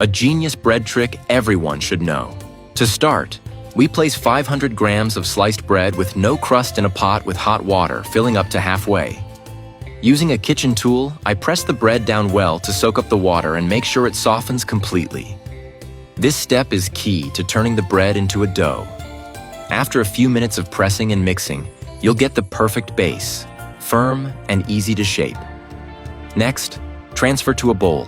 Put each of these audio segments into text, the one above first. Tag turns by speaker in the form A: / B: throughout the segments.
A: A genius bread trick everyone should know. To start, we place 500 grams of sliced bread with no crust in a pot with hot water, filling up to halfway. Using a kitchen tool, I press the bread down well to soak up the water and make sure it softens completely. This step is key to turning the bread into a dough. After a few minutes of pressing and mixing, you'll get the perfect base, firm and easy to shape. Next, transfer to a bowl.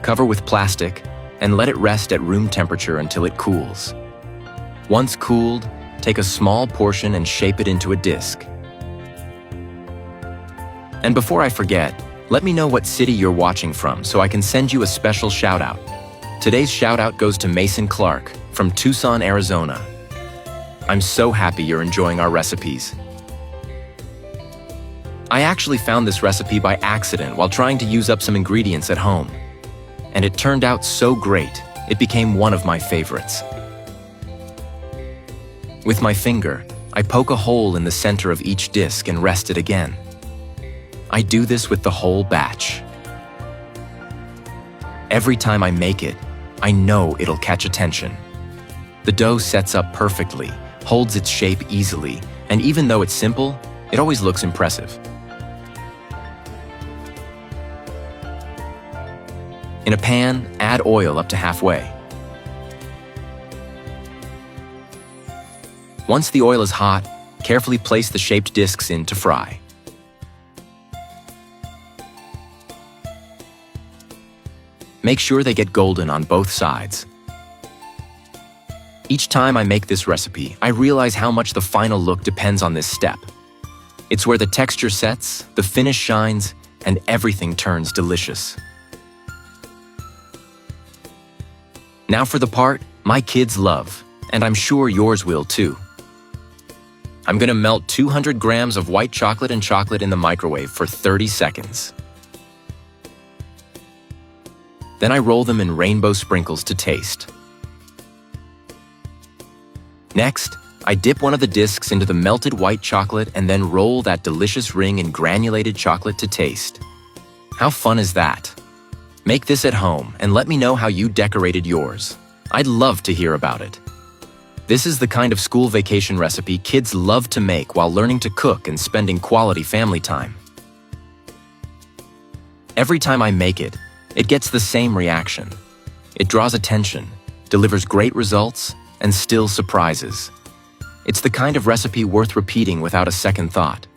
A: Cover with plastic and let it rest at room temperature until it cools. Once cooled, take a small portion and shape it into a disc. And before I forget, let me know what city you're watching from so I can send you a special shout-out. Today's shout-out goes to Mason Clark from Tucson, Arizona. I'm so happy you're enjoying our recipes. I actually found this recipe by accident while trying to use up some ingredients at home. And it turned out so great, it became one of my favorites. With my finger, I poke a hole in the center of each disc and rest it again. I do this with the whole batch. Every time I make it, I know it'll catch attention. The dough sets up perfectly, holds its shape easily, and even though it's simple, it always looks impressive. In a pan, add oil up to halfway. Once the oil is hot, carefully place the shaped discs in to fry. Make sure they get golden on both sides. Each time I make this recipe, I realize how much the final look depends on this step. It's where the texture sets, the finish shines, and everything turns delicious. Now for the part my kids love, and I'm sure yours will too. I'm gonna melt 200 grams of white chocolate and chocolate in the microwave for 30 seconds. Then I roll them in rainbow sprinkles to taste. Next, I dip one of the discs into the melted white chocolate and then roll that delicious ring in granulated chocolate to taste. How fun is that? Make this at home and let me know how you decorated yours. I'd love to hear about it. This is the kind of school vacation recipe kids love to make while learning to cook and spending quality family time. Every time I make it, it gets the same reaction. It draws attention, delivers great results, and still surprises. It's the kind of recipe worth repeating without a second thought.